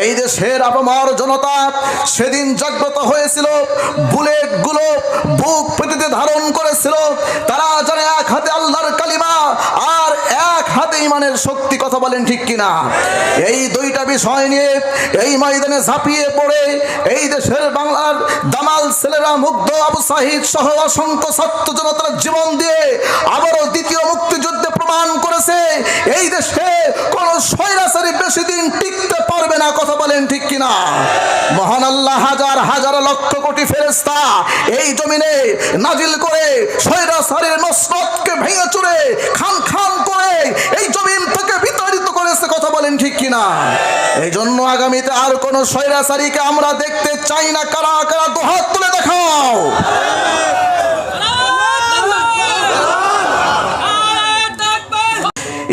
এই দেশের আপামর জনতা সেদিন জাগ্রত হয়েছিল, বুলেটগুলো বুক পেতে ধারণ করেছিল। তারা জানে এক হাতে আল্লাহর কালিমা আর এক হাতে ইমানের শক্তি। কথা বলেন ঠিক কিনা? এই দুইটা বিষয় নিয়ে এই ময়দানে ঝাঁপিয়ে পড়ে এই দেশের বাংলার দামাল ছেলেরা মুগ্ধ আবু সাহিদ সহ অসংখ্য ছাত্র জনতার জীবন দিয়ে আবারও দ্বিতীয় মুক্তিযুদ্ধে প্রমাণ করেছে এই দেশে কোন স্বৈরাচারী বেশি দিন টিকতে পারবে না। কথা বলেন ঠিক কিনা? মহান আল্লাহ হাজার হাজার লক্ষ কোটি ফেরেশতা এই জমিনে নাজিল করে স্বৈরাচারীর মসনদকে ভেঙে চুরে খান খান করে এই জমিন থেকে বিতাড়িত করেছে। কথা বলেন ঠিক কিনা? এই জন্য আগামীতে আর কোন স্বৈরাচারীকে আমরা দেখতে চাই না। কারা কারা দুহাত তুলে দেখাও।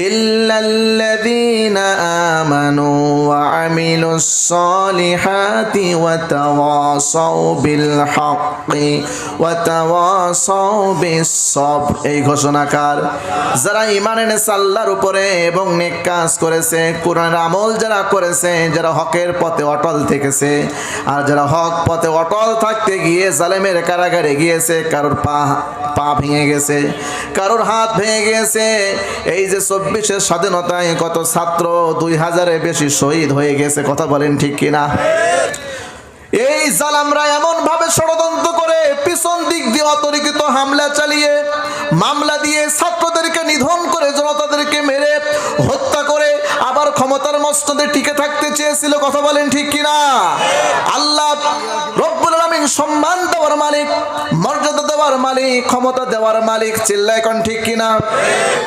إلا الذين آمنوا وعملوا الصالحات وتواصوا بالحق وتواصوا بالصبر। এই ঘোষণাকার যারা ঈমান এনেছে আল্লাহর উপরে এবং নেক কাজ করেছে, কোরআনের আমল যারা করেছে, যারা হকের পথে অটল থেকেছে, আর যারা হক পথে অটল থাকতে গিয়ে জালেমের কারাগারে গিয়েছে, কারোর পা ভেঙে গেছে, কারোর হাত ভেঙে গেছে। এই যে 24-এর স্বাধীনতায় কত ছাত্র 2000-এর বেশি শহীদ হয়ে গেছে। কথা বলেন ঠিক কিনা? এই জালামরা এমন ভাবে ষড়যন্ত্র করে পিছন দিক দিয়ে অতর্কিত হামলা চালিয়ে মামলা দিয়ে ছাত্রদেরকে নিধন করে জনতাদেরকে মেরে হত্যা করে আবার ক্ষমতার মস্তদে টিকে থাকতে চেয়েছিল। কথা বলেন ঠিক কিনা? আল্লাহ রব্বুল আলামিন সম্মান দেওয়ার মালিক, মর্যাদা দেওয়ার মালিক, ক্ষমতা দেওয়ার মালিক। চিল্লায় কোন ঠিক কিনা?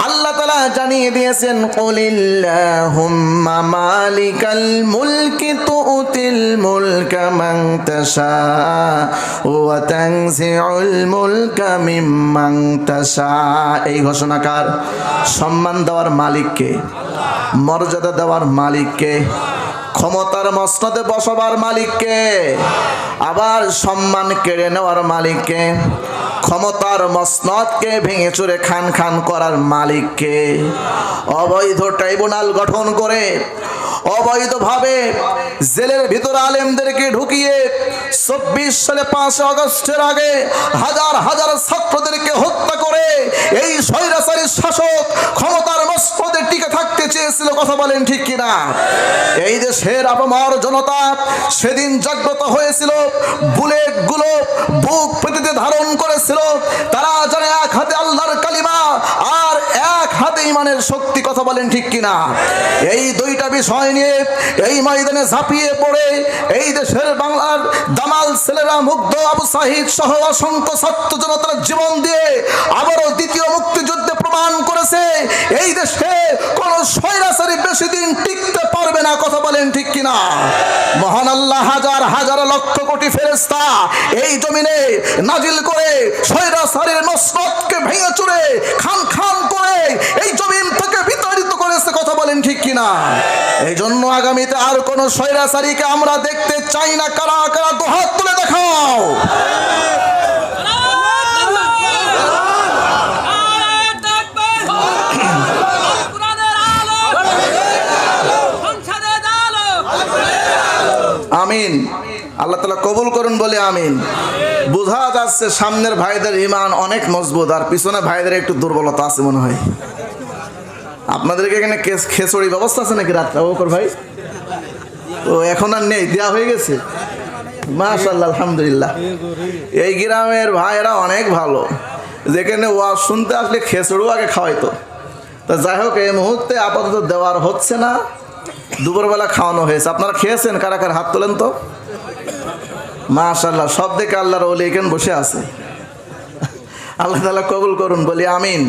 আল্লাহ তাআলা জানিয়ে দিয়েছেন, কুলিল্লাহুম্মা মালিকাল মুলকি তুতিল মুলকা মান তাশা ওয়া তানজিউল মুলকা মিম্মান তাশা। এই ঘোষণাকার সম্মান দেওয়ার মালিককে, মর্যাদা দেওয়ার মালিককে, ক্ষমতার মসনদে বসাবার মালিককে, আবার সম্মান কেড়ে নেওয়ার মালিককে, ক্ষমতার মসনদকে ভেঙে চুরে খান খান করার মালিককে, অবৈধ ট্রাইব্যুনাল গঠন করে অবৈধভাবে জেলের ভিতরে আলেমদেরকে ঢুকিয়ে 24 সালে 5 আগস্টের আগে হাজার হাজার ছাত্রদেরকে হত্যা করে এই স্বৈরাচারী শাসক ক্ষমতার মসনদে টিকে থাকতে চেয়েছিল। কথা বলেন ঠিক কিনা? এই দেশের আপামর জনতা সেদিন জাগ্রত হয়েছিল, বুলেটগুলো বুক পেতে ধারণ করেছিল। তারা জানে এক হাতে আল্লাহর কালিমা আর এক হাতে ইমানের শক্তি। কথা বলেন ঠিক কিনা? এই দুইটা বিষয় নিয়ে এই ময়দানে ঝাঁপিয়ে পড়ে এই দেশের বাংলার দামাল ছেলেরা মুগ্ধ আবু সাহিদ সহ অসংখ্য ছাত্র জনতার জীবন দিয়ে আবারও দ্বিতীয় মুক্তিযুদ্ধে প্রমাণ করেছে এই দেশে কোন স্বৈরাচারী বেশি দিন টিকতে পারবে না। কথা বলেন ঠিক কিনা? মহান আল্লাহ হাজার হাজার লক্ষ কোটি ফেরেশতা এই জমিনে নাজিল করে স্বৈরাচারীর মসনদকে ভেঙে চুরে খান খান করে এই জমিন থেকে বিতাড়িত করেছে। কথা বলেন ঠিক কিনা? এই জন্য আগামীতে আর কোন স্বৈরাচারীকে আমরা দেখতে চাই না। কারা কারা দুহাত তুলে দেখাও। আমিন। আল্লাহ তাআলা কবুল করুন বলে আমিন। বোঝা যাচ্ছে সামনের ভাইদের ঈমান অনেক মজবুত আর পিছনে ভাইদের একটু দুর্বলতা আছে মনে হয়। আপনাদেরকে এখানে খেচড়ি ব্যবস্থা আছে নাকি রাত্রে ওকর ভাই? ও এখন আর নেই, দেওয়া হয়ে গেছে। মাশাআল্লাহ, আলহামদুলিল্লাহ। এই গ্রামের ভাইরা অনেক ভালো, যেখানে ওয়াজ শুনতে আসলে খেচড়িও আগে খাওয়াইতো। তা যাই হোক, এই মুহূর্তে আপাতত দেওয়ার হচ্ছে না, দুপুরবেলা খাওয়ানো হয়েছে। আপনারা খেয়েছেন? কারা কারা হাত তোলেন তো। মাশাআল্লাহ, সব দিকে আল্লাহর ওলি এখানে বসে আছে। আল্লাহ তাআলা কবুল করুন বলি আমিন।